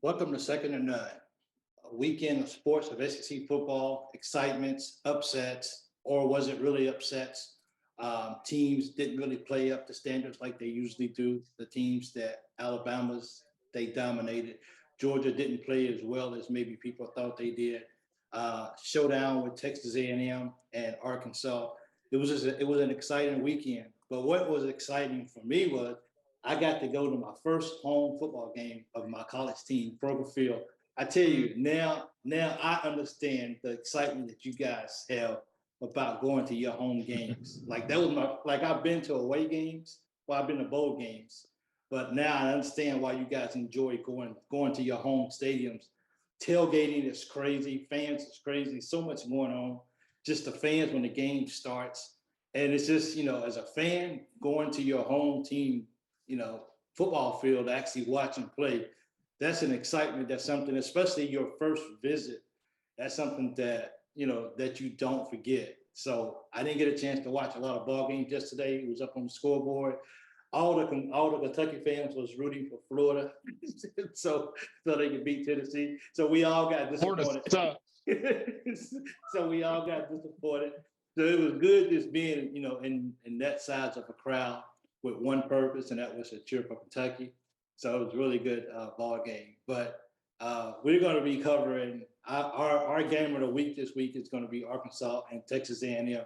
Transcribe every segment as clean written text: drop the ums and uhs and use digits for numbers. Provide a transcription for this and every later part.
Welcome to Second and None, a weekend of sports of SEC football, excitements, upsets, or was it really upsets? Teams didn't really play up to standards like they usually do. The teams that they dominated. Georgia didn't play as well as maybe people thought they did. Showdown with Texas A&M and Arkansas. It was an exciting weekend. But what was exciting for me was I got to go to my first home football game of my college team, Kroger Field. I tell you, now I understand the excitement that you guys have about going to your home games. Like that was I've been to away games, well, I've been to bowl games, but now I understand why you guys enjoy going to your home stadiums. Tailgating is crazy, fans is crazy, so much going on. Just the fans when the game starts. And it's just, as a fan, going to your home team football field, actually watch and play, that's an excitement. That's something, especially your first visit, that's something that, that you don't forget. So I didn't get a chance to watch a lot of ball games yesterday. It was up on the scoreboard. All the Kentucky fans was rooting for Florida, so they could beat Tennessee. So we all got disappointed. So we all got disappointed. So it was good just being, in that size of a crowd with one purpose, and that was to cheer for Kentucky. So it was a really good ball game. But we're going to be covering our game of the week this week is going to be Arkansas and Texas A&M,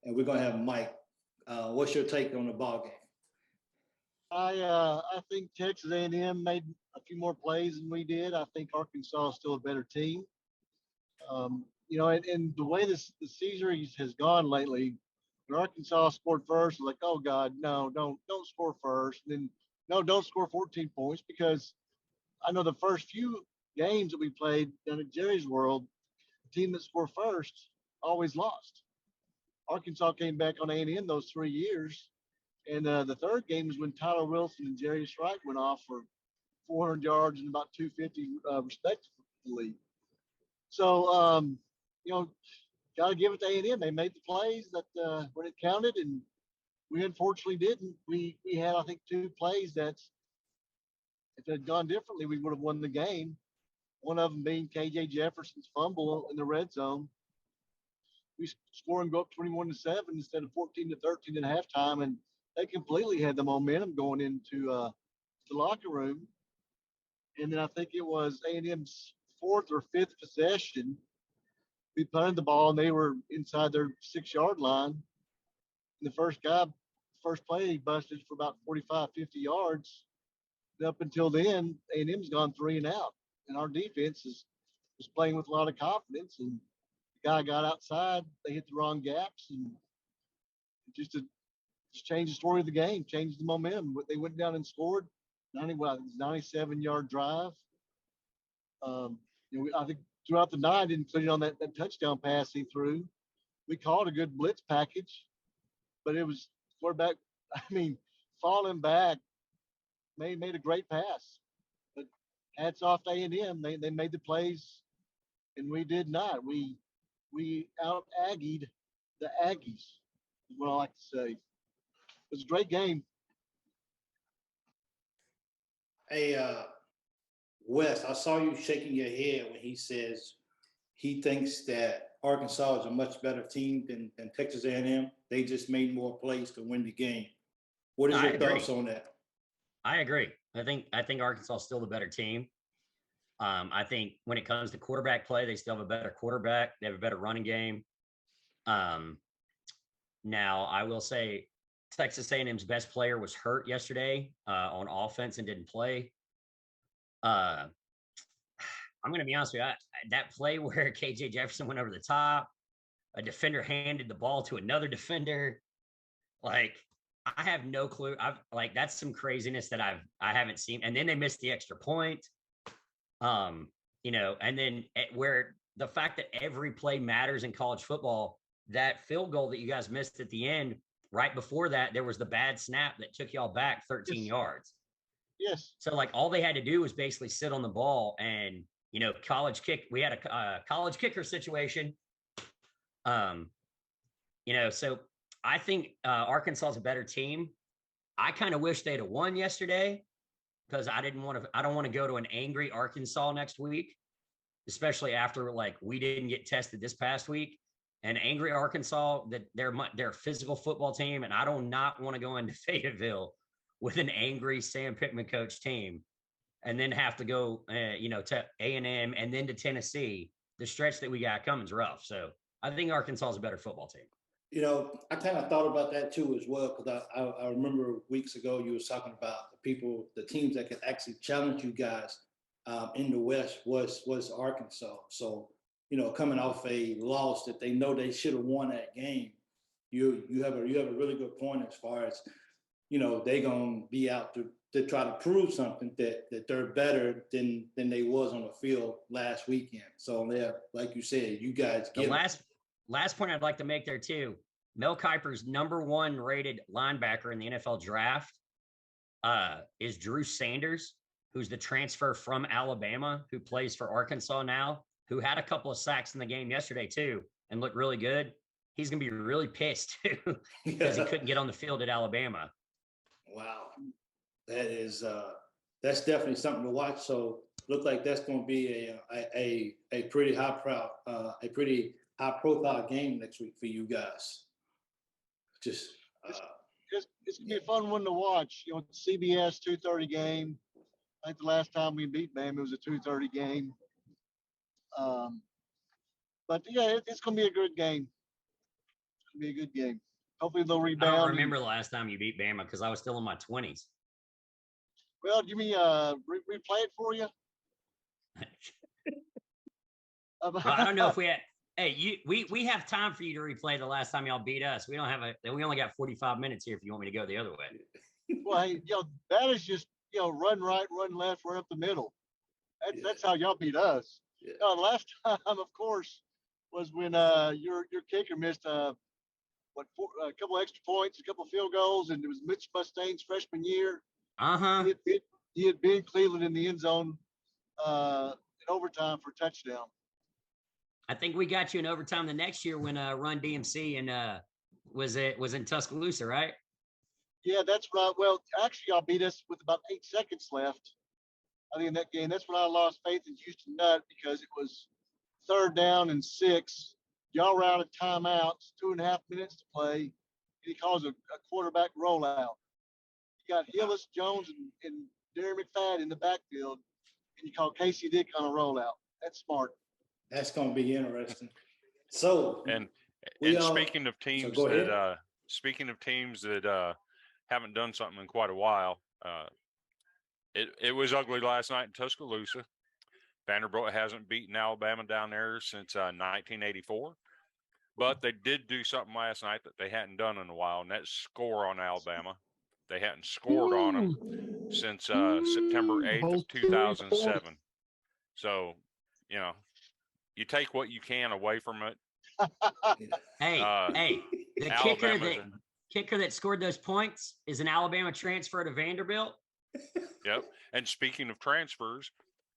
and we're going to have Mike. What's your take on the ball game? I think Texas A&M made a few more plays than we did. I think Arkansas is still a better team. And the way the series has gone lately, when Arkansas scored first, like, oh God, no, don't score first. And then no, don't score 14 points, because I know the first few games that we played down at Jerry's World, the team that scored first always lost. Arkansas came back on A&M those 3 years. And the third game was when Tyler Wilson and Jerry Strike went off for 400 yards and about 250 respectively. So, got to give it to A&M. They made the plays that when it counted, and we unfortunately didn't. We had, I think, 2 plays that if it had gone differently, we would have won the game. One of them being KJ Jefferson's fumble in the red zone. We score and go up 21-7 instead of 14-13 at halftime, and they completely had the momentum going into the locker room. And then I think it was A&M's 4th or 5th possession. We punted the ball, and they were inside their 6-yard line. And the first play, he busted for about 45, 50 yards. And up until then, A&M's gone 3 and out. And our defense was playing with a lot of confidence. And the guy got outside. They hit the wrong gaps. And just changed the story of the game, changed the momentum. They went down and scored 97-yard drive. I think throughout the night, including on that touchdown pass he threw, we called a good blitz package, but it was quarterback, falling back, made a great pass. But hats off to A&M. They made the plays, and we did not. We out-Aggied the Aggies, is what I like to say. It was a great game. Hey, Wes, I saw you shaking your head when he says he thinks that Arkansas is a much better team than Texas A&M. They just made more plays to win the game. What is your thoughts on that? I agree. I think Arkansas is still the better team. I think when it comes to quarterback play, they still have a better quarterback. They have a better running game. Now, I will say Texas A&M's best player was hurt yesterday on offense and didn't play. I'm going to be honest with you. That play where KJ Jefferson went over the top, a defender handed the ball to another defender. I have no clue. That's some craziness that I haven't seen. And then they missed the extra point. And then where the fact that every play matters in college football, that field goal that you guys missed at the end, right before that, there was the bad snap that took y'all back 13 yards. Yes. So all they had to do was basically sit on the ball and, college kick. We had a college kicker situation. So I think Arkansas is a better team. I kind of wish they'd have won yesterday, because I don't want to go to an angry Arkansas next week, especially after like we didn't get tested this past week. And angry Arkansas, that they're a physical football team, and I do not want to go into Fayetteville with an angry Sam Pittman coach team, and then have to go, to A&M and then to Tennessee. The stretch that we got coming is rough. So I think Arkansas is a better football team. I kind of thought about that too as well, because I remember weeks ago you was talking about the teams that could actually challenge you guys in the West was Arkansas. So, coming off a loss that they know they should have won that game, you have a really good point as far as, they're gonna be out to try to prove something that they're better than they was on the field last weekend. So yeah, like you said, you guys get the last point I'd like to make there too. Mel Kiper's #1 rated linebacker in the NFL draft is Drew Sanders, who's the transfer from Alabama, who plays for Arkansas now, who had a couple of sacks in the game yesterday too, and looked really good. He's going to be really pissed too because he couldn't get on the field at Alabama. Wow. That's definitely something to watch. So look like that's going to be a pretty high profile game next week for you guys. It's gonna be a fun one to watch. CBS 2:30 game. I think the last time we beat Bama, it was a 2:30 game. But yeah, it's gonna be a good game. It's gonna be a good game. Hopefully they'll rebound. I don't remember the last time you beat Bama because I was still in my 20s. Well, do you mean replay it for you? Well, I don't know if we had. Hey, we have time for you to replay the last time y'all beat us. We only got 45 minutes here if you want me to go the other way. Well, hey, that is just run right, run left, run up the middle. That's how y'all beat us. Yeah. The last time, of course, was when your kicker missed a couple extra points, a couple field goals, and it was Mitch Mustane's freshman year. He had been Cleveland in the end zone in overtime for a touchdown. I think we got you in overtime the next year when Run DMC and was in Tuscaloosa, right? Yeah, that's right. Well, actually, y'all beat us with about 8 seconds left. I think in that game, that's when I lost faith in Houston Nutt because it was 3rd down and 6. Y'all were out of timeouts, 2.5 minutes to play, and he calls a quarterback rollout. You got Hillis, Jones, and Darren McFadden in the backfield, and you call Casey Dick on a rollout. That's smart. That's going to be interesting. So, and speaking of teams that haven't done something in quite a while, it was ugly last night in Tuscaloosa. Vanderbilt hasn't beaten Alabama down there since 1984, but they did do something last night that they hadn't done in a while, and that's score on Alabama. They hadn't scored on them since September 8th of 2007. So, you take what you can away from it. Hey, the kicker that scored those points is an Alabama transfer to Vanderbilt. Yep. And speaking of transfers,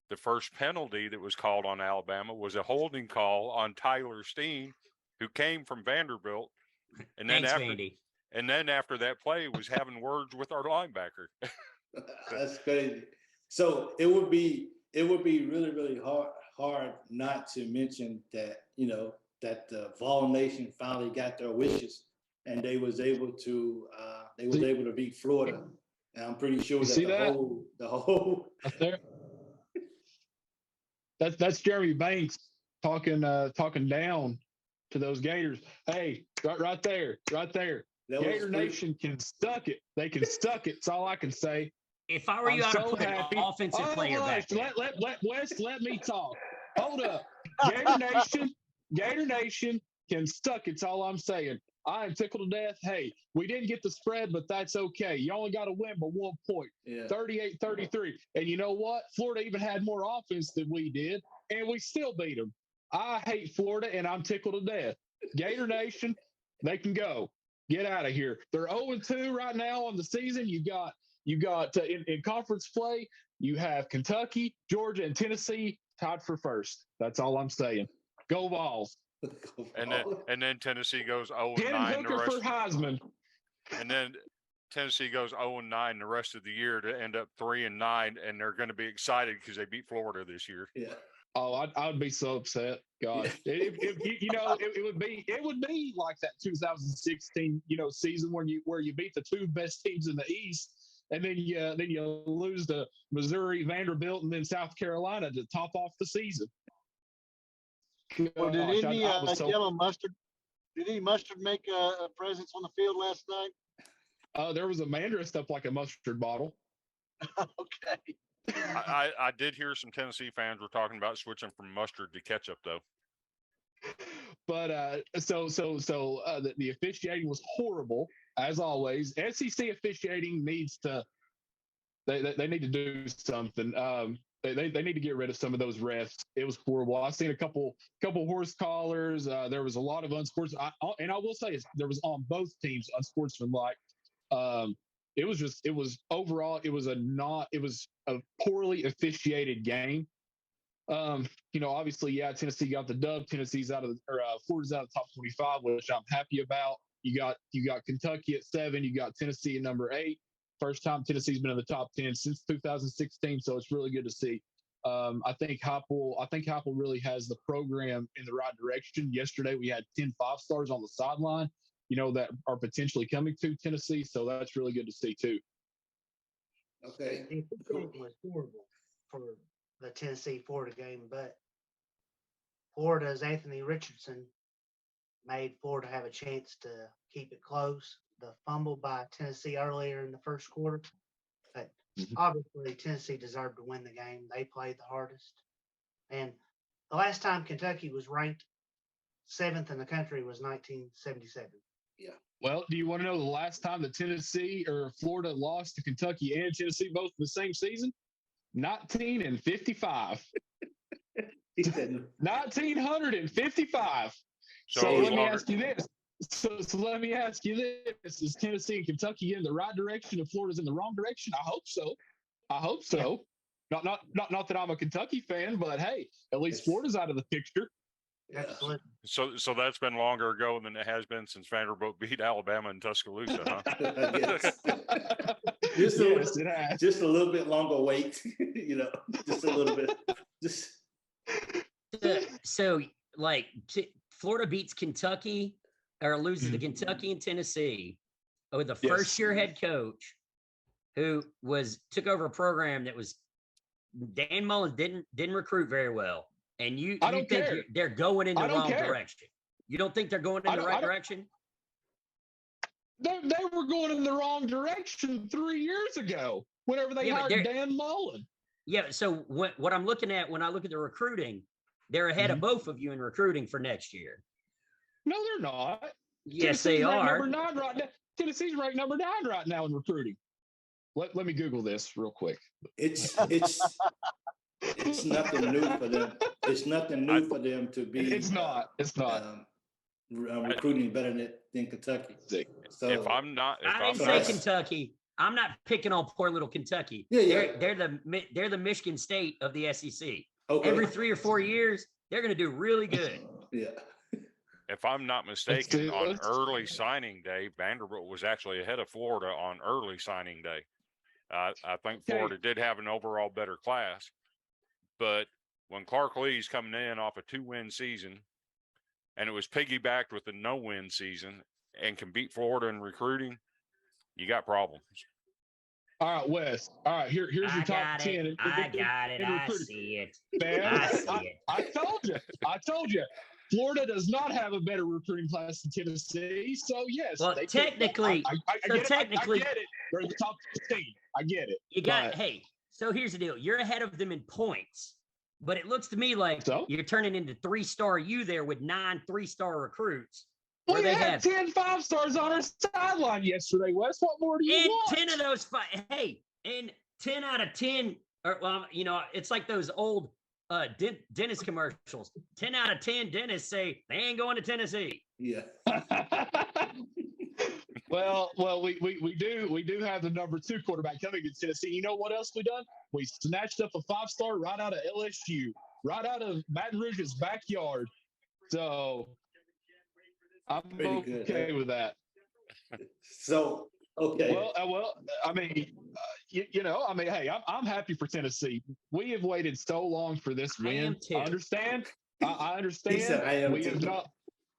the first penalty that was called on Alabama was a holding call on Tyler Steen, who came from Vanderbilt. And then after that play was having words with our linebacker. That's crazy. So it would be really, really hard not to mention that, that the Vol Nation finally got their wishes and they was able to beat Florida. And I'm pretty sure that the whole that's Jeremy Banks talking down to those Gators. Hey, right there. Gator Nation can stuck it. They can stuck it. That's all I can say. If I were you, I'd put an offensive player back. Let Wes let me talk. Hold up. Gator Nation can stuck it. That's all I'm saying. I am tickled to death. Hey, we didn't get the spread, but that's okay. You only got to win by 1 point. Yeah. 38-33. And you know what? Florida even had more offense than we did, and we still beat them. I hate Florida, and I'm tickled to death. Gator Nation, they can go. Get out of here. They're 0-2 right now on the season. You got in conference play, you have Kentucky, Georgia, and Tennessee tied for first. That's all I'm saying. Go Vols. And then Tennessee goes 0-9 Hooker the rest. For Heisman. And then Tennessee goes 0-9 the rest of the year to end up 3-9, and they're going to be excited because they beat Florida this year. Yeah. Oh, I'd be so upset. God, it would be like that 2016 season where you beat the two best teams in the East, and then you lose to Missouri, Vanderbilt, and then South Carolina to top off the season. Well, did Gosh, any I was so- yellow mustard? Did any mustard make a presence on the field last night? There was a man dressed up like a mustard bottle. Okay. I did hear some Tennessee fans were talking about switching from mustard to ketchup, though. But the officiating was horrible as always. SEC officiating needs to they need to do something. They need to get rid of some of those refs. It was horrible. I've seen a couple horse collars. There was a lot of unsportsmanlike, and I will say there was on both teams unsportsmanlike. It was overall a poorly officiated game. Obviously, yeah, Tennessee got the dub. Florida's out of the top 25, which I'm happy about. You got Kentucky at 7. You got Tennessee at number 8. First time Tennessee's been in the top 10 since 2016, so it's really good to see. I think Heupel really has the program in the right direction. Yesterday, we had 10 5-stars on the sideline, that are potentially coming to Tennessee, so that's really good to see too. Okay. The officiating was horrible for the Tennessee-Florida game, but Florida's Anthony Richardson made Florida have a chance to keep it close. The fumble by Tennessee earlier in the first quarter, but obviously Tennessee deserved to win the game. They played the hardest. And the last time Kentucky was ranked 7th in the country was 1977. Well, do you want to know the last time that Tennessee or Florida lost to Kentucky and Tennessee both in the same season? 1955. 1955. So let me ask you this. So let me ask you this: is Tennessee and Kentucky in the right direction, and Florida's in the wrong direction? I hope so. Not that I'm a Kentucky fan, but hey, at least Florida's out of the picture. Absolutely. So that's been longer ago than it has been since Vanderbilt beat Alabama in Tuscaloosa, huh? Just It has. just a little bit longer wait, just a little bit. Just So Florida beats Kentucky or loses to Kentucky and Tennessee with the first year head coach who took over a program that was Dan Mullen didn't recruit very well. And you think they're going in the wrong direction. You don't think they're going in the right direction? They were going in the wrong direction 3 years ago whenever they hired Dan Mullen. Yeah, so what I'm looking at when I look at the recruiting, they're ahead of both of you in recruiting for next year. No, they're not. Yes, they are. Number 9 right now. Tennessee's ranked number 9 right now in recruiting. Let me Google this real quick. it's nothing new for them. It's nothing new for them to be. It's not. Recruiting better than Kentucky. So If I'm not, I didn't say Kentucky. I'm not picking on poor little Kentucky. Yeah. They're the Michigan State of the SEC. Okay. Every 3 or 4 years, they're going to do really good. Yeah. if I'm not mistaken, on early signing day, Vanderbilt was actually ahead of Florida on early signing day. I think Florida did have an overall better class, but when Clark Lee's coming in off a 2-win season, and it was piggybacked with a no-win season, and can beat Florida in recruiting, you got problems. All right, Wes. All right, here's your top 10. I got it. I see it. Man, I see it. I told you. Florida does not have a better recruiting class than Tennessee. So, yes. Well, technically, I get it. They're in the top 15. I get it. So here's the deal. You're ahead of them in points, but it looks to me like you're turning into 3-star you there with 9 3-star recruits. We had 10 5-stars on our sideline yesterday, Wes. What more do you want? 10 of those and 10 out of 10, it's like those old dentist commercials. 10 out of 10 dentists say they ain't going to Tennessee. Yeah. Well, we do have the number 2 quarterback coming to Tennessee. You know what else we done? We snatched up a 5-star right out of LSU, right out of Baton Rouge's backyard. So I'm okay with that. So Okay. I mean, I mean, hey, I'm happy for Tennessee. We have waited so long for this I win. am too. I understand. I He understand. said, "I am We have too." not.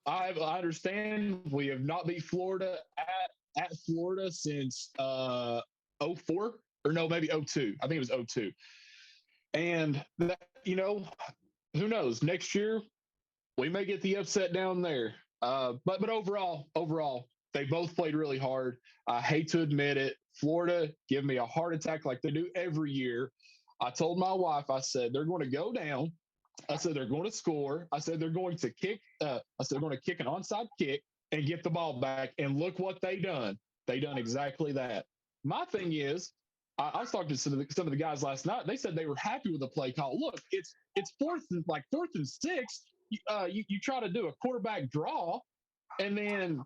I understand. We have not beat Florida at Florida since '04 or no, maybe '02. I think it was '02. And that, who knows? Next year we may get the upset down there. But overall, they both played really hard. I hate to admit it. Florida give me a heart attack like they do every year. I told my wife, I said they're going to go down. I said they're going to score. I said they're going to kick. I said they're going to kick an onside kick and get the ball back. And look what they done. They done exactly that. My thing is, I was talking to some of the guys last night. They said they were happy with the play call. Look, it's fourth and six. You try to do a quarterback draw, and then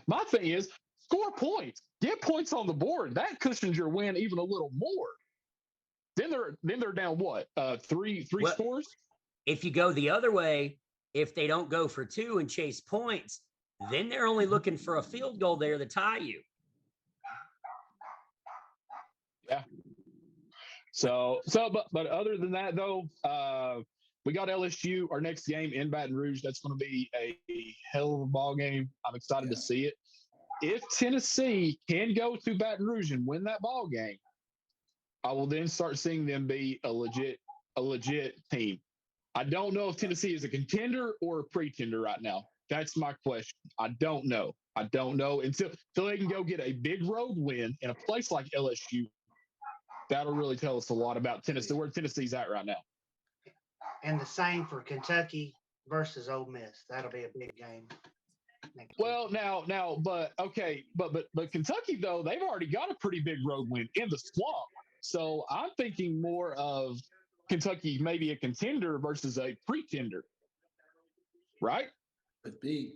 my thing is score points, get points on the board. That cushions your win even a little more. Then they're down what? Three Well, scores. If you go the other way, if they don't go for two and chase points, then they're only looking for a field goal there to tie you. Yeah. But other than that, though, we got LSU, our next game in Baton Rouge. That's going to be a hell of a ball game. I'm excited to see it. If Tennessee can go to Baton Rouge and win that ball game, I will then start seeing them be a legit team. I don't know if Tennessee is a contender or a pretender right now. That's my question. I don't know until they can go get a big road win in a place like LSU. That'll really tell us a lot about Tennessee, where Tennessee's at right now. And the same for Kentucky versus Ole Miss. That'll be a big game. Well, but Kentucky though, they've already got a pretty big road win in the Swamp. So I'm thinking more of Kentucky maybe a contender versus a pretender, right? Could be.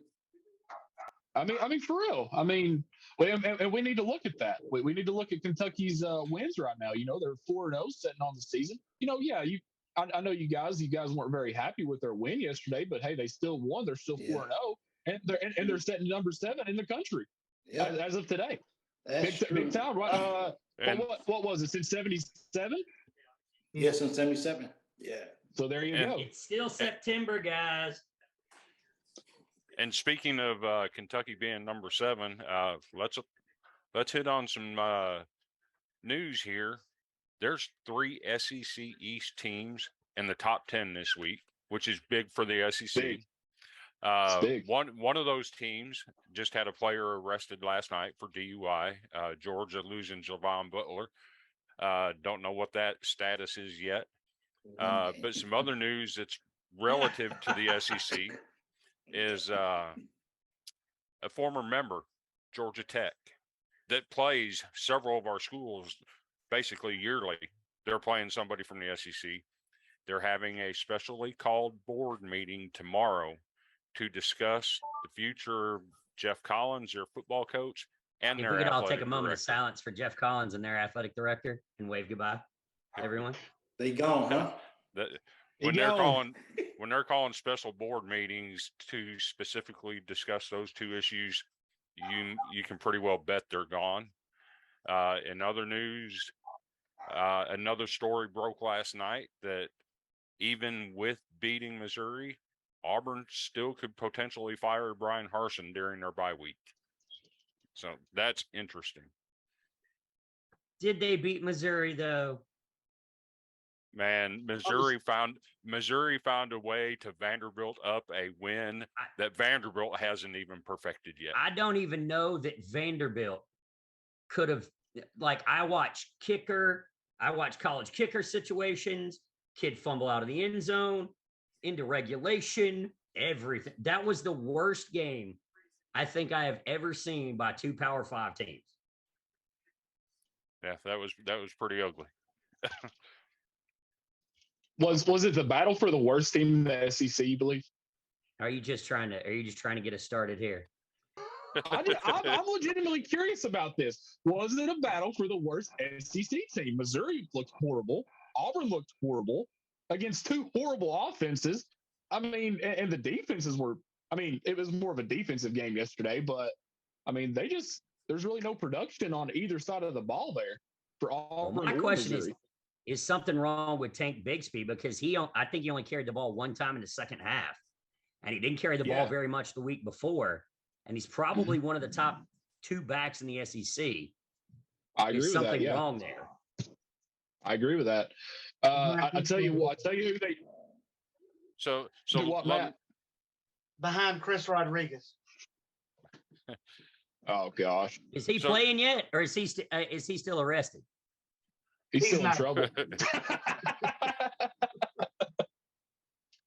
I mean, for real. I mean, and we need to look at that. We need to look at Kentucky's wins right now. They're 4-0 sitting on the season. I know you guys weren't very happy with their win yesterday, but hey, they still won. They're still 4-0, and they're setting number 7 in the country as of today. Big time, right? What was it since '77? Yes, in '77. Yeah. So there you go. It's still September, guys. And speaking of Kentucky being number 7, let's hit on some news here. There's 3 SEC East teams in the top 10 this week, which is big for the SEC. Big. One of those teams just had a player arrested last night for DUI. Georgia losing Javon Butler. Don't know what that status is yet. But some other news that's relative to the SEC is a former member, Georgia Tech, that plays several of our schools basically yearly. They're playing somebody from the SEC. They're having a specially called board meeting tomorrow to discuss the future of Jeff Collins, their football coach, and if their we could all take a athletic moment of director. silence for Jeff Collins and their athletic director and wave goodbye, everyone. They gone, huh? When they're calling special board meetings to specifically discuss those 2 issues, you can pretty well bet they're gone. In other news, another story broke last night that even with beating Missouri, Auburn still could potentially fire Brian Harsin during their bye week. So that's interesting. Did they beat Missouri though? Man, Missouri found a way to Vanderbilt up a win that Vanderbilt hasn't even perfected yet. I don't even know that Vanderbilt could have, I watch college kicker situations, kid fumble out of the end zone, into regulation, everything. That was the worst game I think I have ever seen by 2 Power 5 teams. Yeah, that was pretty ugly. Was it the battle for the worst team in the SEC, you believe? Are you just trying to get us started here? I'm legitimately curious about this. Was it a battle for the worst SEC team? Missouri looked horrible. Auburn looked horrible against 2 horrible offenses. I mean, and the defenses were, it was more of a defensive game yesterday, but they just there's really no production on either side of the ball there for Well, Auburn my or question Missouri. is something wrong with Tank Bigsby? Because I think he only carried the ball one time in the second half, and he didn't carry the ball Yeah. very much the week before. And he's probably one of the top 2 backs in the SEC. I agree Is with something that. Yeah, wrong there? I agree with that. I tell you what. I tell you who they So do. What, let- Matt? Behind Chris Rodriguez. Oh gosh, Is he So- playing yet, or is he still arrested? he's He's still in not. trouble.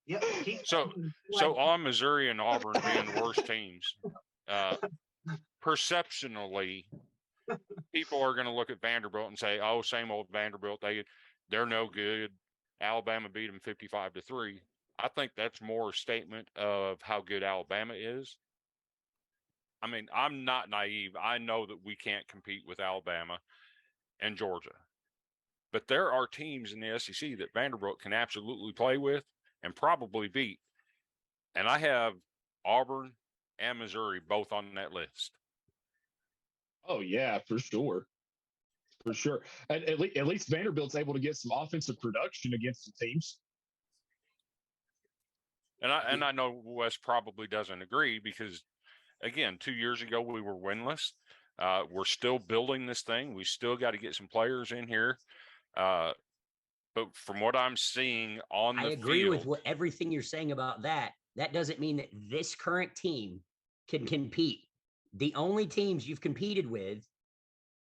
Yep. So on Missouri and Auburn being the worst teams, perceptionally, people are going to look at Vanderbilt and say, "Oh, same old Vanderbilt. They're no good. Alabama beat them 55-3." I think that's more a statement of how good Alabama is. I mean, I'm not naive. I know that we can't compete with Alabama and Georgia, but there are teams in the SEC that Vanderbilt can absolutely play with and probably beat. And I have Auburn and Missouri both on that list. Oh yeah, for sure, for sure. At least Vanderbilt's able to get some offensive production against the teams. And I know Wes probably doesn't agree because, again, 2 years ago we were winless. We're still building this thing. We still got to get some players in here. But from what I'm seeing on the I agree field, with everything you're saying about that. That doesn't mean that this current team can compete. The only teams you've competed with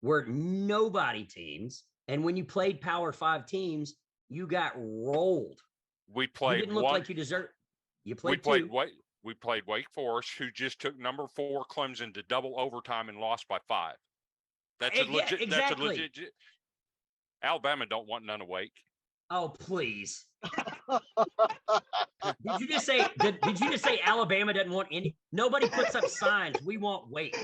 were nobody teams. And when you played Power 5 teams, you got rolled. we You played didn't look one. like you deserved. You We played played two. we played Wake Forest, who just took number 4 Clemson to double overtime and lost by 5. That's a Yeah, legit. exactly. That's a legit. Alabama don't want none of Wake. Oh, please. Did you just say Alabama doesn't want any? Nobody puts up signs. We want Wake.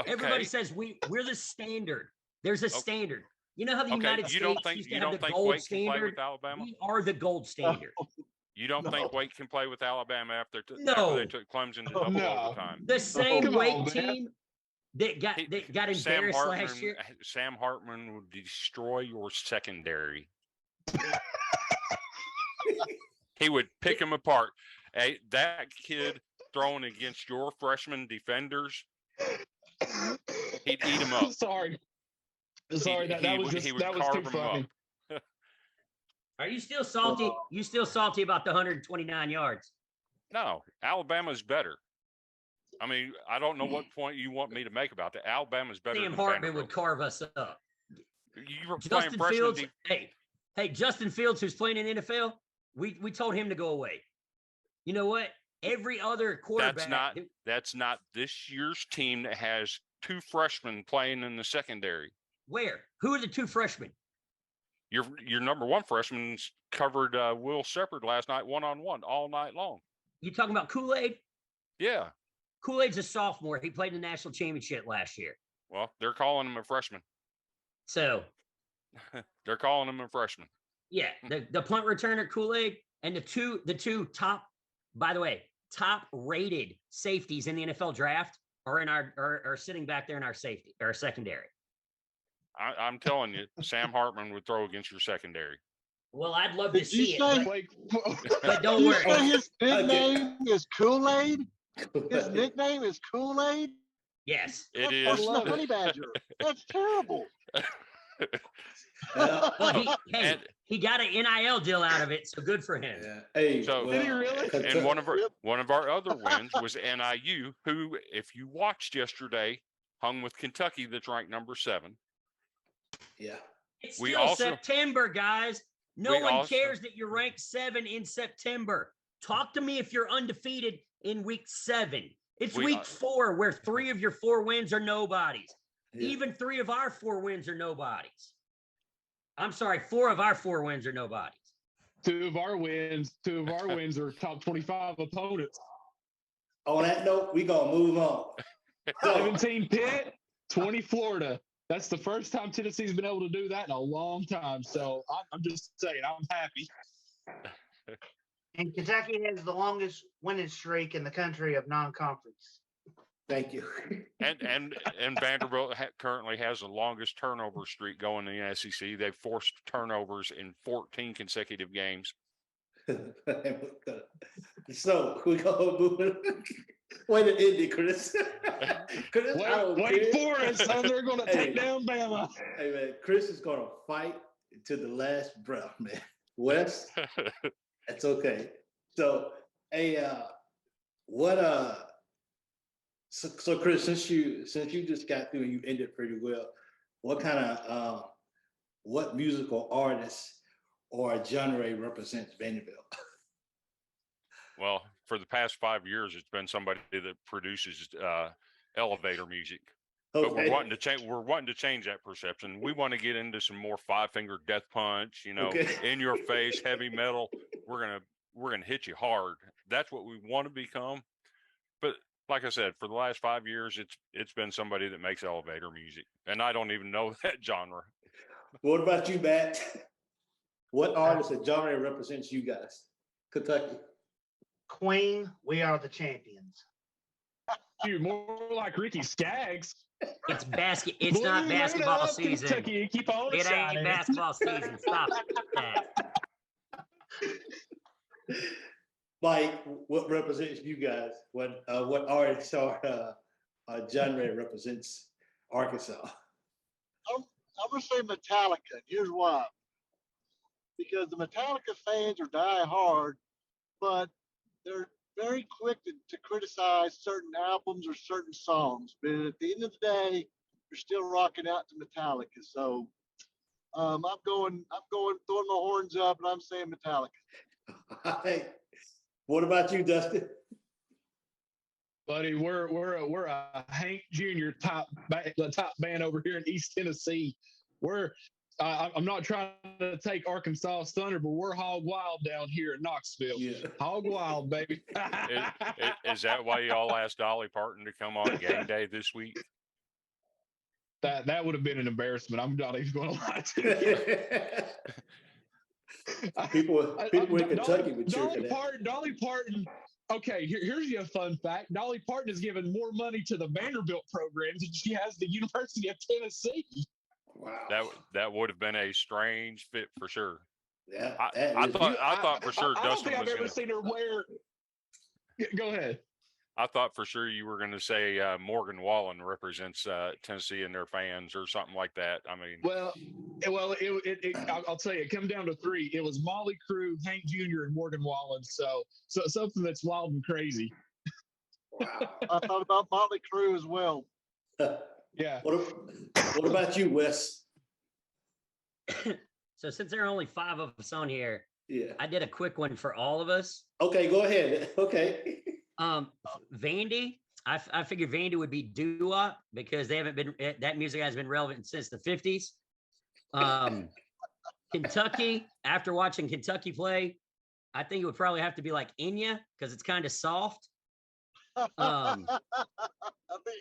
Okay. Everybody says we're the standard. There's a standard. You know how the Okay. United You States don't think used to you have don't the think gold Wake can play standard? with Alabama? We are the gold standard. You don't think No. Wake can play with Alabama after No. they took Clemson to double No. overtime? The same come on, Wake man. team that got embarrassed last year. Sam Hartman would destroy your secondary. He would pick them apart. Hey, that kid throwing against your freshman defenders, he'd eat them up. Sorry, that was he just would that was carve too 'em funny. up. Are you still salty? You still salty about the 129 yards? No, Alabama's better. I mean, I don't know what point you want me to make about that. Alabama's better Sam than Hartman would Vanderbilt. carve us up. You were playing Justin freshman. Fields. Hey, Justin Fields, who's playing in the NFL, we told him to go away. You know what? Every other quarterback. That's not this year's team that has 2 freshmen playing in the secondary. Where? Who are the 2 freshmen? Your number 1 freshman's covered Will Shepard last night 1-on-1 all night long. You talking about Kool-Aid? Yeah. Kool-Aid's a sophomore. He played in the national championship last year. Well, they're calling him a freshman. So, They're calling him a freshman. yeah, the punt returner Kool-Aid and the two top, by the way, top rated safeties in the NFL draft are in are sitting back there in our secondary. I'm telling you, Sam Hartman would throw against your secondary. Well, I'd love to Did see you it, say- Like, but don't You worry. say his nickname is Kool-Aid? His nickname is Kool-Aid? Yes. It That's is. worse than a honey badger. That's terrible. Well, And- he got an NIL deal out of it, so good for him. Yeah. Hey, So- Did he really? And one of our other wins was NIU, who, if you watched yesterday, hung with Kentucky, that's ranked number 7. yeah. It's We still also- September, guys. No we one also- cares that you're ranked 7 in September. Talk to me if you're undefeated in week 7. It's We- week 4 where 3 of your 4 wins are nobodies. Yeah. Even 3 of our 4 wins are nobodies. I'm sorry, 4 of our 4 wins are nobodies. 2 of our wins are top 25 opponents. On that note, we gonna move on. So, 17 Pitt, 20 Florida. That's the first time Tennessee's been able to do that in a long time. So I'm just saying, I'm happy. And Kentucky has the longest winning streak in the country of non-conference. Thank you. And Vanderbilt currently has the longest turnover streak going in the SEC. They've forced turnovers in 14 consecutive games. So we go moving. Way to end it, Chris. Chris, I don't Wait care. for it, son. They're going to Hey. take down Bama. Hey man, Chris is gonna fight to the last breath, man. Wes, that's okay. So, hey, so Chris, since you just got through and you ended pretty well, what kind of what musical artist or genre represents Vanderbilt? Well, for the past 5 years, it's been somebody that produces elevator music. But we're wanting to change. We're wanting to change that perception. We want to get into some more Five Finger Death Punch. Okay. In your face, heavy metal. We're gonna hit you hard. That's what we want to become. But like I said, for the last 5 years, it's been somebody that makes elevator music, and I don't even know that genre. What about you, Matt? What artist or genre represents you guys? Kentucky. Queen, we are the champions. Dude, more like Ricky Skaggs. It's basket. It's Blue not Raiders, basketball season. Kentucky, keep on It shining. ain't basketball season. Stop that. Mike, what represents you guys? What artist or genre represents Arkansas? I'm gonna say Metallica. And here's why. Because the Metallica fans are die hard, but they're very quick to criticize certain albums or certain songs. But at the end of the day, they're still rocking out to Metallica. So I'm going throwing my horns up, and I'm saying Metallica. Hey, what about you, Dustin? Buddy, we're a Hank Jr. top band over here in East Tennessee. I'm not trying to take Arkansas thunder, but we're hog wild down here in Knoxville. Yeah. Hog wild, baby. Is that why y'all asked Dolly Parton to come on game day this week? That would have been an embarrassment. I'm not even going to lie to you. People in Kentucky would cheer for Dolly that. Dolly Parton. Okay, here's your fun fact. Dolly Parton has given more money to the Vanderbilt programs than she has the University of Tennessee. Wow. That would have been a strange fit for sure. Yeah, I thought for sure I don't Dustin think I've was ever gonna, seen her wear. Go ahead. I thought for sure you were going to say Morgan Wallen represents Tennessee and their fans or something like that. I mean, I'll tell you, it come down to three. It was Molly Crew, Hank Jr., and Morgan Wallen. So something that's wild and crazy. wow. I thought about Motley Crue as well. Yeah. What about you, Wes? So since there are only 5 of us on here, Yeah. I did a quick one for all of us. Okay, go ahead. Okay. Vandy. I figured Vandy would be doo-wop because they haven't been that music has been relevant since the 50s. Kentucky. After watching Kentucky play, I think it would probably have to be like Enya because it's kind of soft.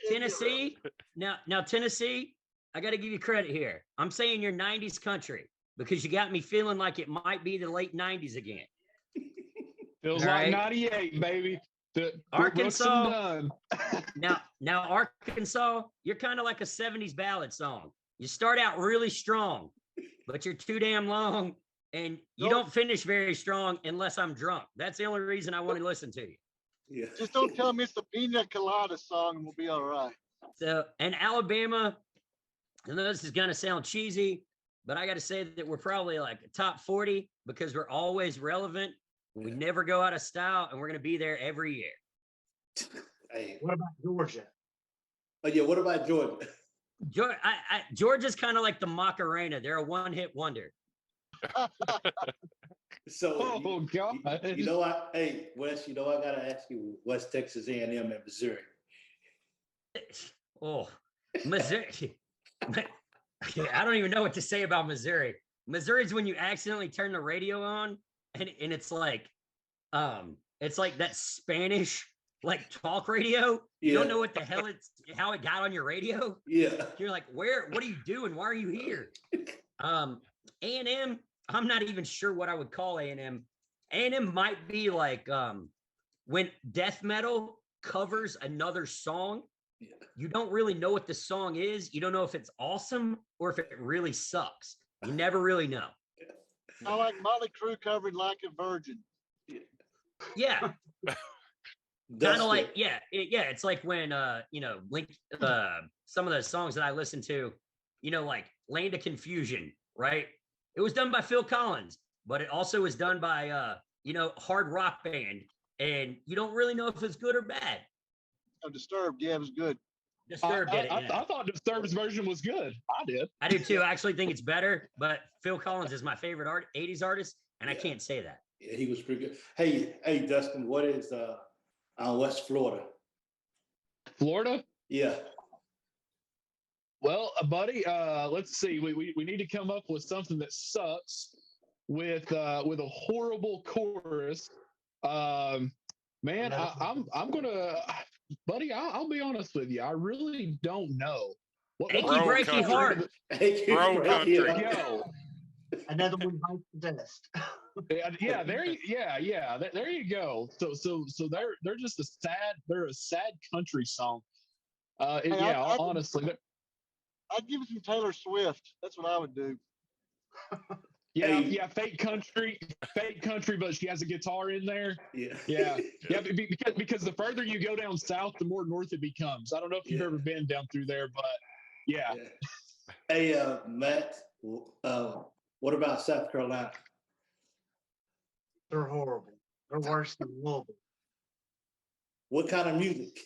Tennessee. Now Tennessee, I got to give you credit here. I'm saying you're 90s country because you got me feeling like it might be the late 90s again. Feels All like right. 98, baby. Arkansas. Now Arkansas, you're kind of like a 70s ballad song. You start out really strong, but you're too damn long and you don't finish very strong unless I'm drunk. That's the only reason I want to listen to you. Yeah. Just don't tell me it's the Pina Colada song and we'll be all right. So, and Alabama, I know this is going to sound cheesy, but I got to say that we're probably like top 40 because we're always relevant. We never go out of style, and we're going to be there every year. Hey. What about Georgia? Oh yeah. What about Georgia? Georgia's kind of like the Macarena. They're a one-hit wonder. So, God. you know what? Hey, Wes, I gotta ask you, West Texas A&M and Missouri. Oh, Missouri. I don't even know what to say about Missouri. Missouri's when you accidentally turn the radio on and it's like that Spanish like talk radio. You don't know what the hell how it got on your radio. Yeah. You're like, what are you doing? Why are you here? A&M, I'm not even sure what I would call A&M. A&M might be like when death metal covers another song You don't really know what the song is. You don't know if it's awesome or if it really sucks. You never really know. I like Motley Crue covering "Like a Virgin." Yeah. Kind Dustin, of like, it's like when Link some of the songs that I listen to, like Land of Confusion, right? It was done by Phil Collins, but it also was done by hard rock band, and you don't really know if it's good or bad. Disturbed, yeah, it was good. Disturbed did it. I thought Disturbed's version was good. I did. I do too. I actually think it's better, but Phil Collins is my favorite 80s artist, and I can't say that. Yeah, he was pretty good. Hey, Dustin, what is West Florida? Florida? Yeah. Well, buddy, let's see. We need to come up with something that sucks with a horrible chorus. Man, I'm gonna, buddy. I'll be honest with you. I really don't know. Achy breaky heart. Bro country. Yo. Another one bites the dust. Yeah, there you go. So they're just a sad country song. Honestly, I'd give it some Taylor Swift. That's what I would do. Yeah, fake country, but she has a guitar in there. Yeah. Because the further you go down south, the more north it becomes. I don't know if you've ever been down through there, but yeah. Hey, Matt, what about South Carolina? They're horrible. They're worse than Louisville. What kind of music?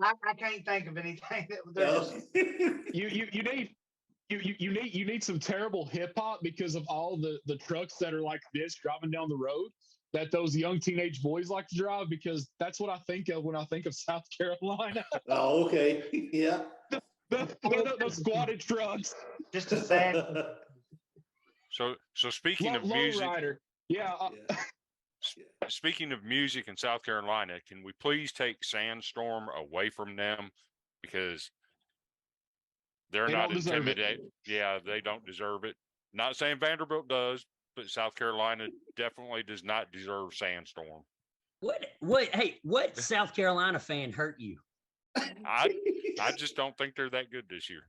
I can't think of anything that they're just, you need some terrible hip hop because of all the trucks that are like this driving down the road that those young teenage boys like to drive, because that's what I think of when I think of South Carolina. Oh, okay. Yeah. Those squatted trucks. just a sad. So speaking of Low music, rider. Yeah. speaking of music in South Carolina, can we please take Sandstorm away from them, because they're They not don't deserve it. intimidated. Yeah, they don't deserve it. Not saying Vanderbilt does, but South Carolina definitely does not deserve Sandstorm. What South Carolina fan hurt you? I just don't think they're that good this year.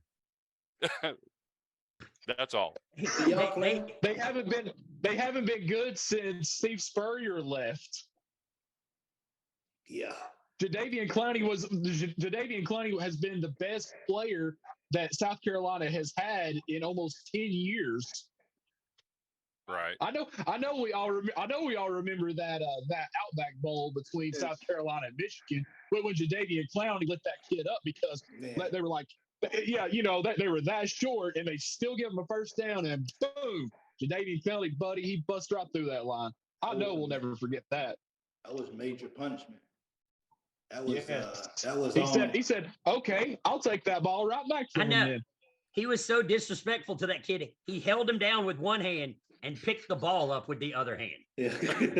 That's all. They haven't been good since Steve Spurrier left. Yeah. Jadeveon Clowney has been the best player that South Carolina has had in almost 10 years. Right. I know we all remember that Outback Bowl between South Carolina and Michigan when Jadeveon Clowney lit that kid up because they were like, they were that short and they still give him a first down and boom, Jadeveon Clowney, buddy, he bust right through that line. I know we'll never forget that. That was major punishment. That was. He said, okay, I'll take that ball right back from him. Then. He was so disrespectful to that kid. He held him down with one hand and picked the ball up with the other hand. Yeah.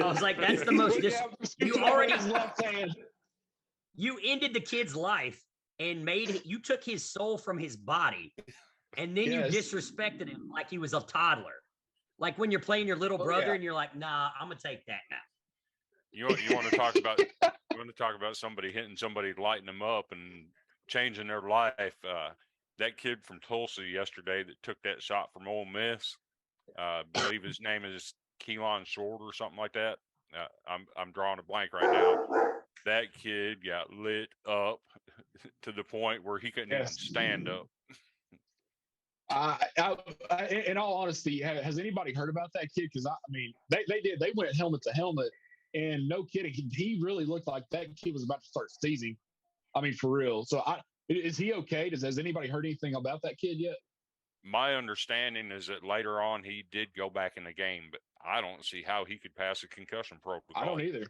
I was like, that's the most. You already left hand. You ended the kid's life and you took his soul from his body, and then you disrespected him like he was a toddler. Like when you're playing your little brother and you're like, nah, I'm gonna take that now. You want to talk about somebody hitting somebody, lighting them up and changing their life. That kid from Tulsa yesterday that took that shot from Ole Miss, I believe his name is Keelan Short or something like that. I'm drawing a blank right now. That kid got lit up to the point where he couldn't even stand up. In all honesty, has anybody heard about that kid? Because they did. They went helmet to helmet, and no kidding, he really looked like that kid was about to start seizing. I mean, for real. So, is he okay? Has anybody heard anything about that kid yet? My understanding is that later on he did go back in the game, but I don't see how he could pass a concussion protocol. I don't either.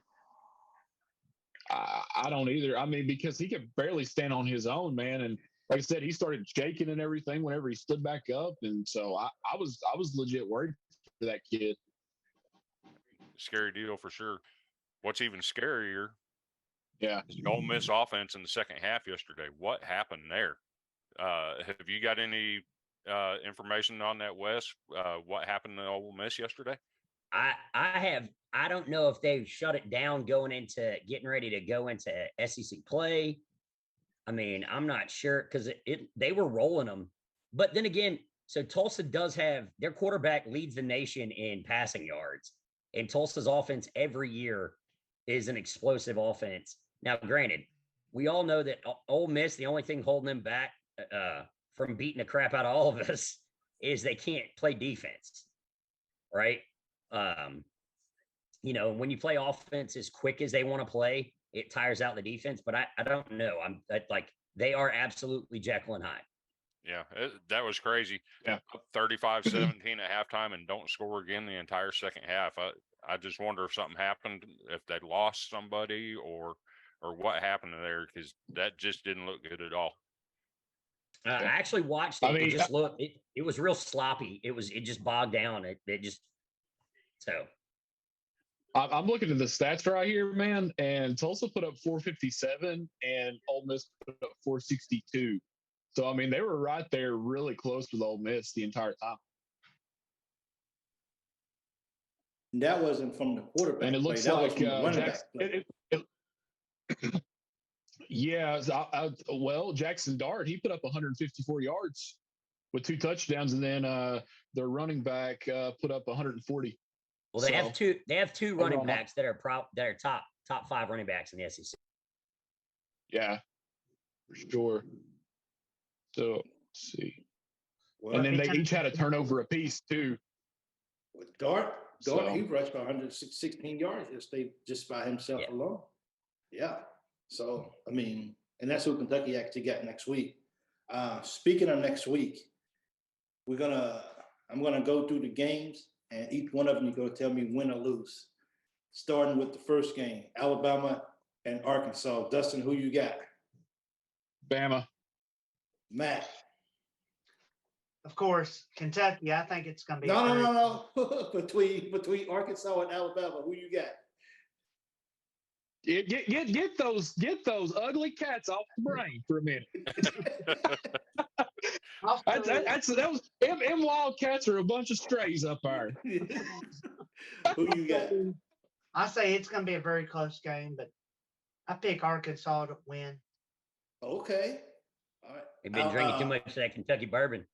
I don't either. I mean, because he could barely stand on his own, man. And like I said, he started shaking and everything whenever he stood back up. And so I was legit worried for that kid. Scary deal for sure. What's even scarier? Yeah. Is the Ole Miss offense in the second half yesterday. What happened there? Have you got any information on that, Wes? What happened to Ole Miss yesterday? I don't know if they've shut it down going into getting ready to go into SEC play. I mean, I'm not sure because they were rolling them. But then again, so Tulsa does have their quarterback leads the nation in passing yards. And Tulsa's offense every year is an explosive offense. Now, granted, we all know that Ole Miss, the only thing holding them back from beating the crap out of all of us is they can't play defense, right? When you play offense as quick as they want to play, it tires out the defense. But I don't know. They are absolutely Jekyll and Hyde. Yeah, that was crazy. Yeah. 35-17 at halftime and don't score again the entire second half. I just wonder if something happened, if they lost somebody or what happened there, because that just didn't look good at all. I actually watched it. It just looked. It was real sloppy. It just bogged down. I'm looking at the stats right here, man, and Tulsa put up 457 and Ole Miss put up 462. So, I mean, they were right there really close with Ole Miss the entire time. And that wasn't from the quarterback. And it looks play. like Jackson Dart, he put up 154 yards with 2 touchdowns, and then their running back put up 140. Well, they have two. They have 2 running backs that are top 5 running backs in the SEC. Yeah, for sure. So let's see. Well, and then they each had a turnover apiece too. With Dart, he rushed for 116 yards just by himself alone. Yeah. So I mean, and that's who Kentucky actually got next week. Speaking of next week, I'm gonna go through the games, and each one of them you're gonna tell me win or lose. Starting with the first game, Alabama and Arkansas. Dustin, who you got? Bama. Matt. Of course, Kentucky. I think it's going to be no. between Arkansas and Alabama, who you got? Get those ugly cats off the brain for a minute. Them Wildcats are a bunch of strays up there. Who you got? I say it's going to be a very close game, but I pick Arkansas to win. Okay. All right. They've been drinking too much of that Kentucky bourbon.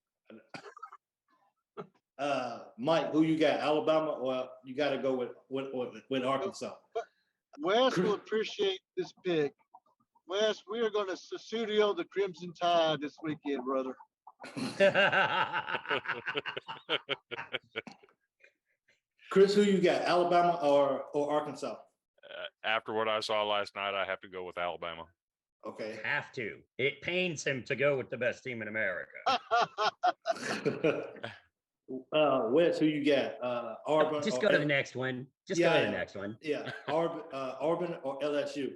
Mike, who you got? Alabama, or you got to go with Arkansas? Wes will appreciate this pick. Wes, we are going to studio the Crimson Tide this weekend, brother. Chris, who you got? Alabama or Arkansas? After what I saw last night, I have to go with Alabama. Okay. Have to. It pains him to go with the best team in America. Wes, who you got? Auburn. Just go to the next one. Go to the next one. Yeah. Auburn or LSU?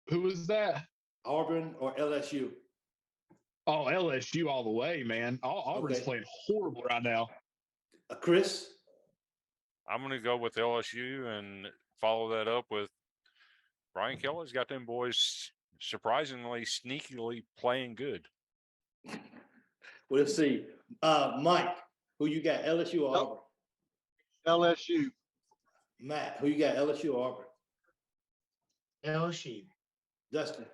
Who was that? Auburn or LSU? Oh, LSU all the way, man. Auburn's playing horrible right now. Chris? I'm going to go with LSU and follow that up with Brian Kelly's got them boys surprisingly, sneakily playing good. Well, let's see. Mike, who you got? LSU or Auburn? LSU. Matt, who you got? LSU or Auburn? LSU. Dustin?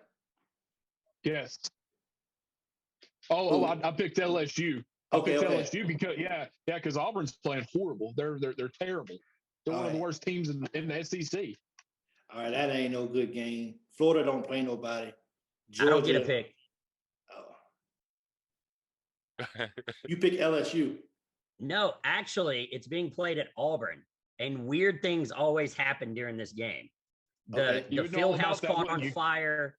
Yes. I picked LSU. I picked LSU because Auburn's playing horrible. They're terrible. They're one of the worst teams in the SEC. All right, that ain't no good game. Florida don't play nobody. Georgia, I don't get a pick. You pick LSU. No, actually, it's being played at Auburn, and weird things always happen during this game. The field house caught on fire.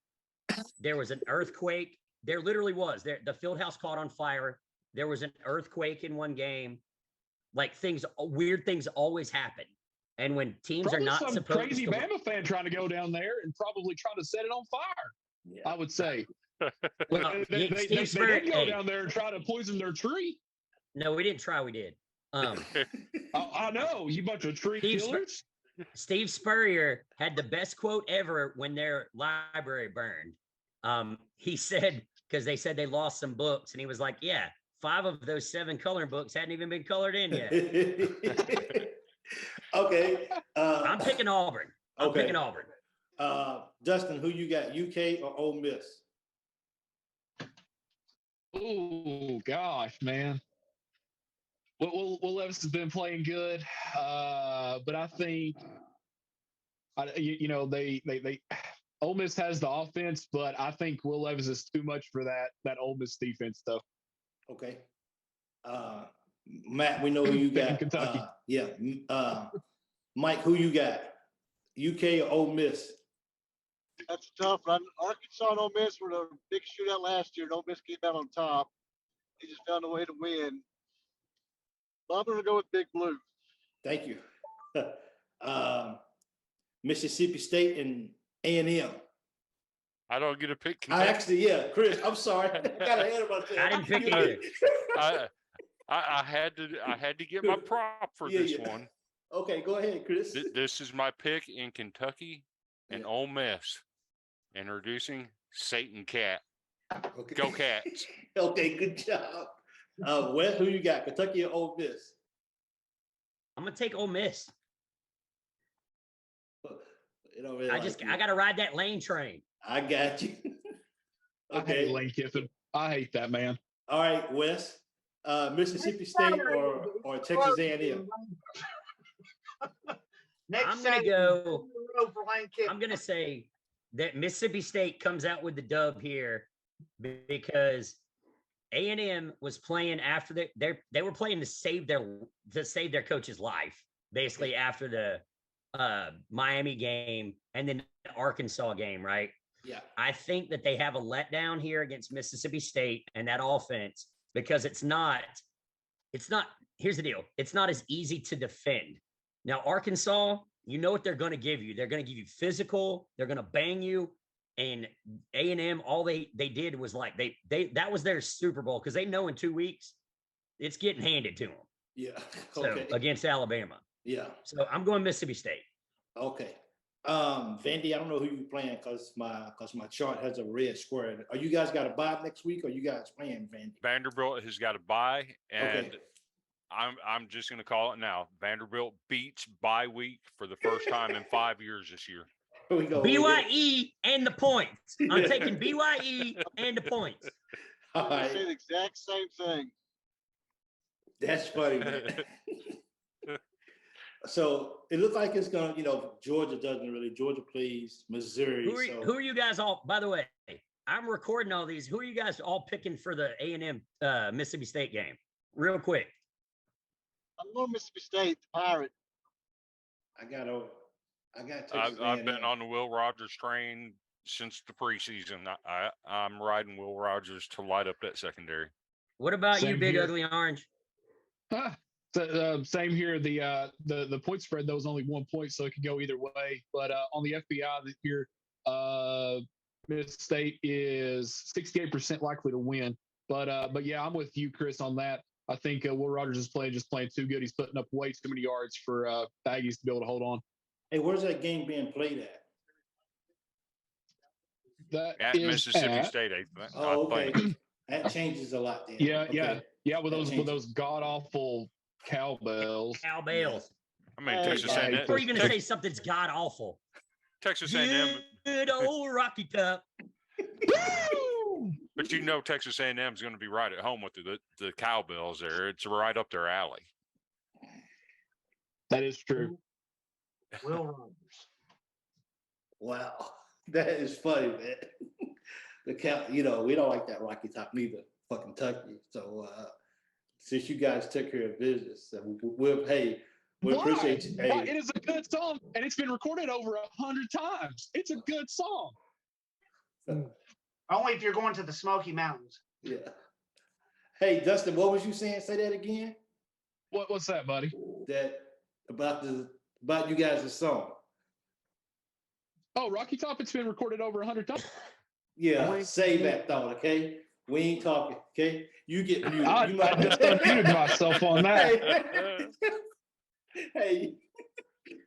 There was an earthquake. There literally was. The field house caught on fire. There was an earthquake in one game. Like weird things always happen. And when teams probably are not some supposed crazy to, Bama fan trying to go down there and probably trying to set it on fire. Yeah. I would say. They did go down there and try to poison their tree. No, we didn't try. We did. I know, you bunch of tree killers. Steve Spurrier had the best quote ever when their library burned. He said, because they said they lost some books, and he was like, "Yeah, 5 of those 7 coloring books hadn't even been colored in yet. Okay. I'm picking Auburn. I'm Okay. picking Auburn. Dustin, who you got, UK or Ole Miss? Oh gosh, man. Will Levis has been playing good, but I think they Ole Miss has the offense, but I think Will Levis is too much for that Ole Miss defense, though. Okay. Matt, we know who you Picking got. Kentucky. Mike, who you got? UK or Ole Miss? That's a tough one. Arkansas and Ole Miss were a big shootout last year, and Ole Miss came out on top. They just found a way to win. But I'm going to go with Big Blue. Thank you. Mississippi State and A&M. I don't get to pick. I Kentucky. actually, Chris, I'm sorry. I got ahead of myself. I didn't pick either. I had to get my prop for this one. Okay, go ahead, Chris. This is my pick in Kentucky and Ole Miss. Introducing Satan Cat. Okay. Go Cats. Okay, good job. Wes, who you got? Kentucky or Ole Miss? I'm gonna take Ole Miss. You know, really I gotta ride that lane train. I got you. I hate Okay. Lane Kiffin. I hate that man. All right, Wes. Mississippi State or Texas A&M? Next I'm gonna Saturday, go. for Lane Kiffin. I'm gonna say that Mississippi State comes out with the dub here because A&M was playing after they were playing to save their coach's life, basically after the Miami game and then the Arkansas game, right? Yeah. I think that they have a letdown here against Mississippi State and that offense because it's not, here's the deal. It's not as easy to defend. Now, Arkansas, you know what they're going to give you. They're going to give you physical. They're going to bang you. And A&M, all they did was like, that was their Super Bowl because they know in 2 weeks it's getting handed to them. Yeah. So Okay. against Alabama. Yeah. So I'm going Mississippi State. Okay. Vandy, I don't know who you're playing because my chart has a red square. Are you guys got a bye next week or you guys playing Vandy? Vanderbilt has got a bye, and Okay. I'm just going to call it now. Vanderbilt beats bye week for the first time in 5 years this year. Here we go. BYE and the points. I'm taking BYE and the points. All I right. say the exact same thing. That's funny, man. So it looks like it's gonna, Georgia doesn't really. Georgia plays Missouri. Who are you guys all? By the way, I'm recording all these. Who are you guys all picking for the A&M Mississippi State game? Real quick. I'm going Mississippi State, the Pirate. I got Texas I've been A&M. on the Will Rogers train since the preseason. I'm riding Will Rogers to light up that secondary. What about you, Same Big here. Ugly Orange? Same here. The point spread though is only 1 point, so it could go either way. But on the FBI this year, Miss State is 68% likely to win. But yeah, I'm with you, Chris, on that. I think Will Rogers is playing too good. He's putting up way too many yards for Aggies to be able to hold on. Hey, where's that game being played at? That At is Mississippi at- State, I Oh, think. okay. That changes a lot then. Yeah, Okay. yeah. With That those god awful cowbells. Cal Bales. I mean, Hey, Texas hey, A&M. Or are you going to say something's god awful? Texas A&M, Good old Rocky Top. but Texas A&M is going to be right at home with the cowbells there. It's right up their alley. That is true. Will Rogers. Wow, that is funny, man. The count, we don't like that Rocky Top neither, fucking Kentucky. So since you guys took care of business, we Why? appreciate you. Why? Hey, It is a good song, and it's been recorded over 100 times. It's a good song. Only if you're going to the Smoky Mountains. yeah. Hey, Dustin, what was you saying? Say that again. What's that, buddy? That about you guys' song. Oh, Rocky Top. It's been recorded over 100 times. Yeah, save that thought, okay? We ain't talking, okay? You get muted. I You might just unmuted myself on that. Hey,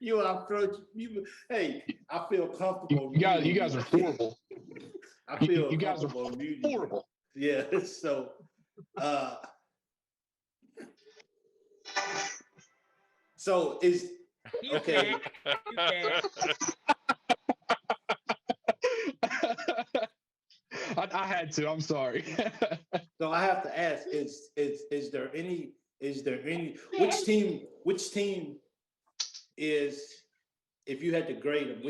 you approach you. Hey, I feel comfortable. You guys muting are horrible. I feel You guys are comfortable muting you. horrible. Yeah. So, So is You Okay. can't. You can't. I had to. I'm sorry. so I have to ask, is there any which team is, if you had to grade them,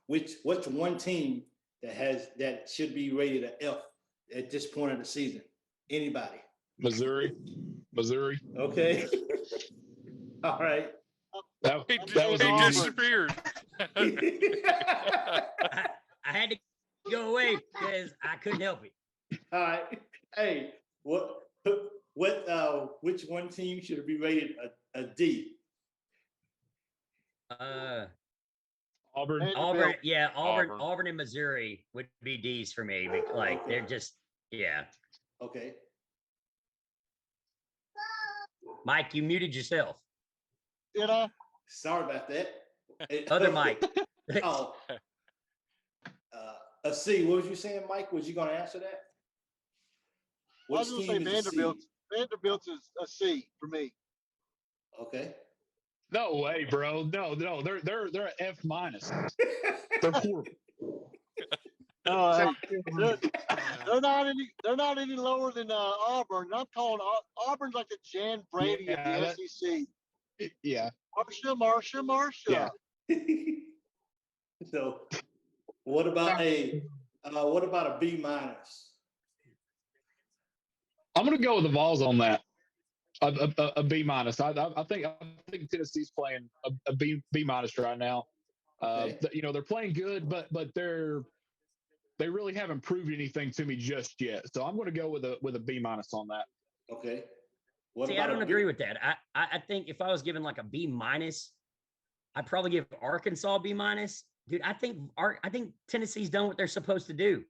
what's one team that should be rated an F at this point of the season? Anybody? Missouri. Okay. All right. That He, that was he easy. disappeared. I had to go away because I couldn't help it. All right. Hey, which one team should be rated a D? Auburn. Auburn, yeah, Auburn. Auburn and Missouri would be D's for me. Like they're just, yeah. Okay. Mike, you muted yourself. Did I? Sorry about that. Other Mike. Oh. A C. What was you saying, Mike? Was you going to answer that? I was going to say is a C? Vanderbilt. Vanderbilt is a C for me. Okay. No way, bro. No, they're an F minus. They're horrible. No, they're not any lower than Auburn. I'm calling Auburn's like the Jan Brady Yeah, of the SEC. Yeah. Marsha. Yeah. So, what about a B minus? I'm gonna go with the Vols on that. A B minus. I think Tennessee's playing a B minus right now. Okay. They're playing good, but they really haven't proved anything to me just yet. So I'm going to go with a B minus on that. Okay. What See, about I don't a B? agree with that. I think if I was given like a B minus, I'd probably give Arkansas B minus. Dude, I think Tennessee's done what they're supposed to do.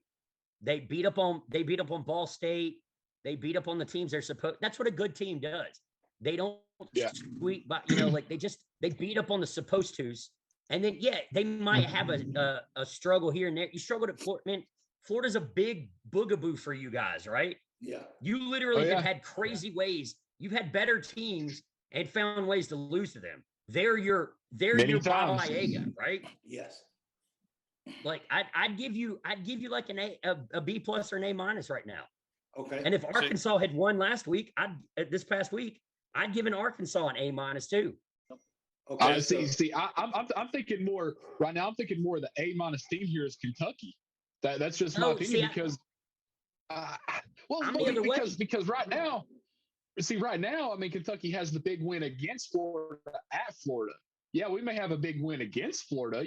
They beat up on Ball State. They beat up on the teams they're supposed. That's what a good team does. They don't squeak, but like they beat up on the supposed tos, and then they might have a struggle here and there. You struggled at Florida. Man, Florida's a big boogaboo for you guys, right? Yeah. You literally have had crazy ways. You've had better teams and found ways to lose to them. They're your Baba Yaga, right? Yes. Like I'd give you like a B plus or an A minus right now. Okay. And if Arkansas had won this past week, I'd give an Arkansas an A minus too. Okay. I'm thinking more right now. I'm thinking more of the A minus team here is Kentucky. That's just my opinion because because right now, I mean, Kentucky has the big win against Florida at Florida. Yeah, we may have a big win against Florida.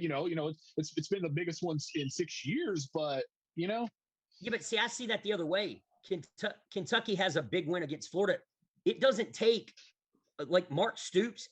It's been the biggest one in 6 years, but Yeah, but see, I see that the other way. Kentucky has a big win against Florida. It doesn't take like Mark Stoops.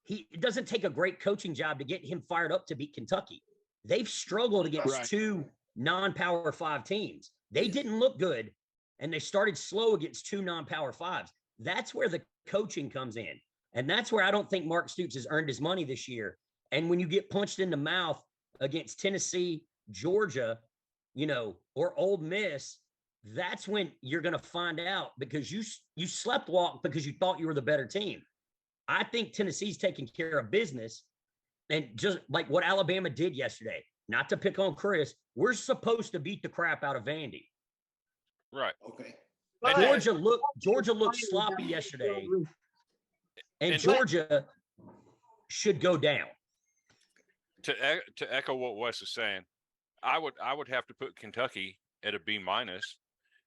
It doesn't take a great coaching job to get him fired up to beat Kentucky. They've struggled against two non-Power 5 teams. They didn't look good, and they started slow against two non-Power 5s. That's where the coaching comes in. And that's where I don't think Mark Stoops has earned his money this year. And when you get punched in the mouth against Tennessee, Georgia, or Ole Miss, that's when you're going to find out because you sleptwalked because you thought you were the better team. I think Tennessee's taking care of business. And just like what Alabama did yesterday, not to pick on Chris, we're supposed to beat the crap out of Vandy. Right. Okay. Georgia looked sloppy yesterday. And Georgia should go down. To echo what Wes is saying, I would have to put Kentucky at a B minus.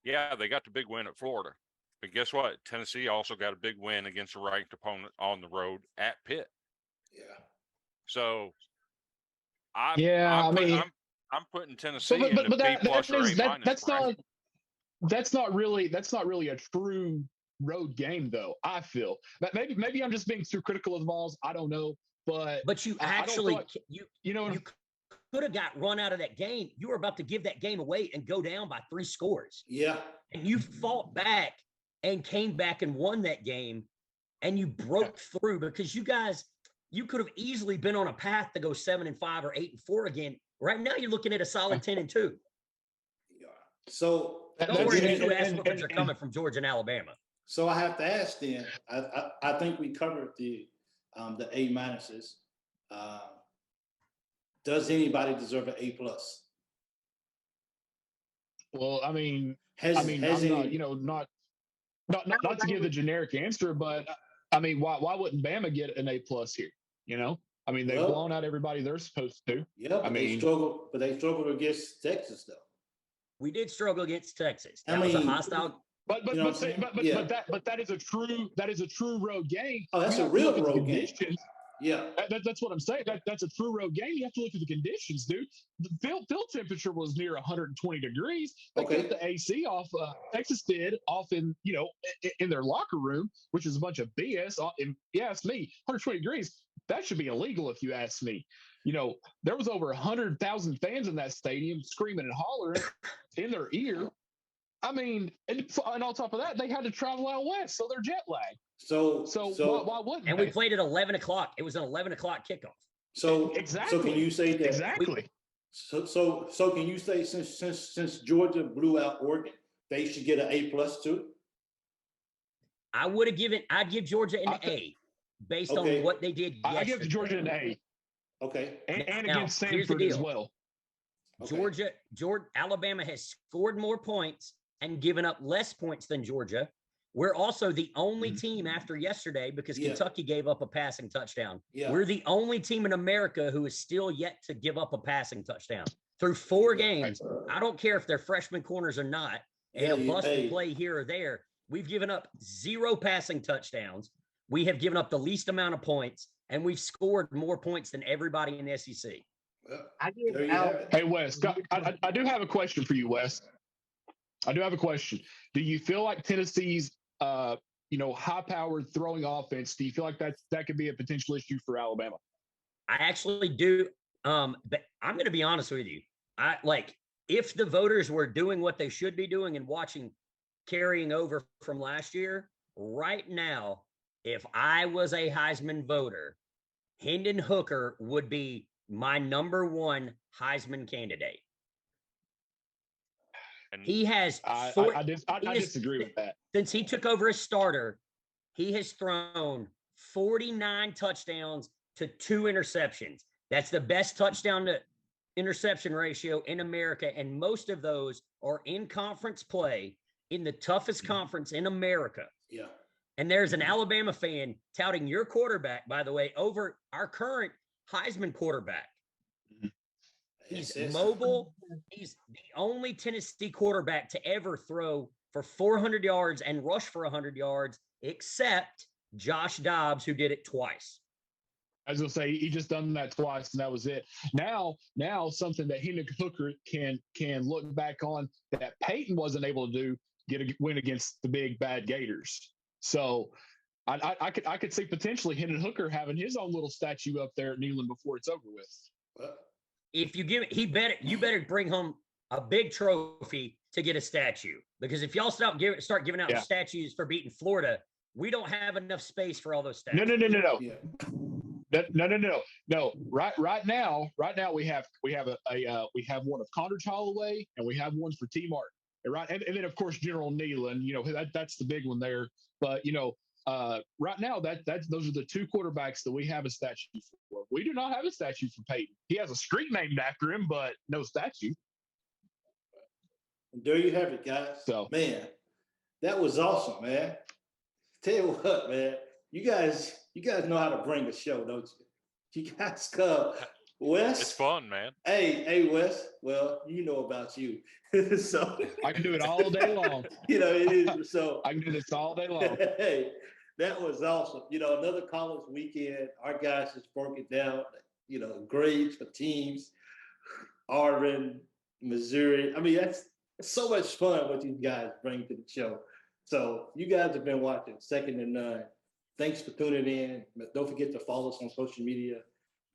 Yeah, they got the big win at Florida, but guess what? Tennessee also got a big win against a ranked opponent on the road at Pitt. Yeah. So, I'm putting Tennessee in the B plus or A minus. That's not really a true road game, though. I feel maybe I'm just being too critical of the Vols. I don't know, but you actually you could have got run out of that game. You were about to give that game away and go down by 3 scores. Yeah, and you fought back and came back and won that game, and you broke through because you could have easily been on a path to go 7-5 or 8-4 again. Right now, you're looking at a solid 10-2. Yeah. So don't worry, the two aspects are coming from Georgia and Alabama. So I have to ask then. I think we covered the the A minuses. Does anybody deserve an A plus? Well, I mean, Has I'm not, any? not to give the generic answer, but I mean, why wouldn't Bama get an A plus here? You know, I mean, they've Well, blown out everybody they're supposed to. Yeah, but they mean- struggle. But they struggled against Texas, though. We did struggle against Texas. I That was a mean, hostile. But You know what I'm saying? Yeah. that is a true road game. Oh, that's You a have to real look at the road game. conditions. Yeah, That's what I'm saying. That's a true road game. You have to look at the conditions, dude. The field temperature was near 120 degrees. They Okay. kept the AC off. Texas did off in in their locker room, which is a bunch of BS. And you ask me, 120 degrees. That should be illegal if you ask me. You know, there was over 100,000 fans in that stadium screaming and hollering in their ear. I mean, and on top of that, they had to travel out west, so they're jet lagged. So Why wouldn't And they? we played at 11 o'clock. It was an 11 o'clock kickoff. So Exactly. can you say that? Exactly. So can you say since Georgia blew out Oregon, they should get an A plus too? I'd give Georgia an A based Okay. on what they did yesterday. I give Georgia an A, Okay. and Now, against here's the Samford as deal. well. Okay. Alabama has scored more points and given up less points than Georgia. We're also the only team after yesterday because Yeah. Kentucky gave up a passing touchdown. Yeah. We're the only team in America who is still yet to give up a passing touchdown through 4 games. I don't care if they're freshman corners or not, and a busted play here or there. We've given up 0 passing touchdowns. We have given up the least amount of points, and we've scored more points than everybody in the SEC. Well, I give there you have Alabama. it. Hey, Wes, I do have a question for you, Wes. I do have a question. Do you feel like Tennessee's, high-powered throwing offense, do you feel like that could be a potential issue for Alabama? I actually do. But I'm going to be honest with you. If the voters were doing what they should be doing and carrying over from last year, right now, if I was a Heisman voter, Hendon Hooker would be my number 1 Heisman candidate. And He has I is- disagree with that. since he took over as starter, he has thrown 49 touchdowns to 2 interceptions. That's the best touchdown to interception ratio in America. And most of those are in conference play in the toughest conference in America. Yeah. And there's an Alabama fan touting your quarterback, by the way, over our current Heisman quarterback. He's Yes. mobile. He's the only Tennessee quarterback to ever throw for 400 yards and rush for 100 yards, except Josh Dobbs, who did it twice. I was gonna say he just done that twice, and that was it. Now something that Hendon Hooker can look back on that Peyton wasn't able to do, get a win against the big bad Gators. So I could see potentially Hendon Hooker having his own little statue up there at Neyland before it's over with. Well, If you give it, you better bring home a big trophy to get a statue. Because if y'all start giving out Yeah. statues for beating Florida, we don't have enough space for all those statues. No. yeah. No. Right now we have one of Condredge Holloway and we have one for T Martin. And then of course General Neyland, that's the big one there. But right now those are the 2 quarterbacks that we have a statue for. We do not have a statue for Peyton. He has a street named after him, but no statue. There you have it, guys. So- Man, that was awesome, man. Tell you what, man, you guys know how to bring a show, don't you? You guys come. Wes, it's fun, man. Hey, Wes. Well, you know about you, so I can do it all day long. it is. So I can do this all day long. hey, that was awesome. Another college weekend. Our guys just broke it down. Grades for teams, Auburn, Missouri. I mean, that's so much fun what you guys bring to the show. So you guys have been watching Second and None. Thanks for tuning in. Don't forget to follow us on social media,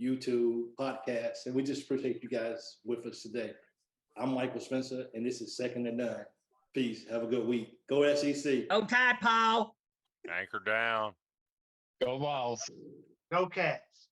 YouTube, podcasts, and we just appreciate you guys with us today. I'm Michael Spencer, and this is Second and None. Peace. Have a good week. Go SEC. Oh, Tide Paul. Anchor down. Go Vols. Go Cats.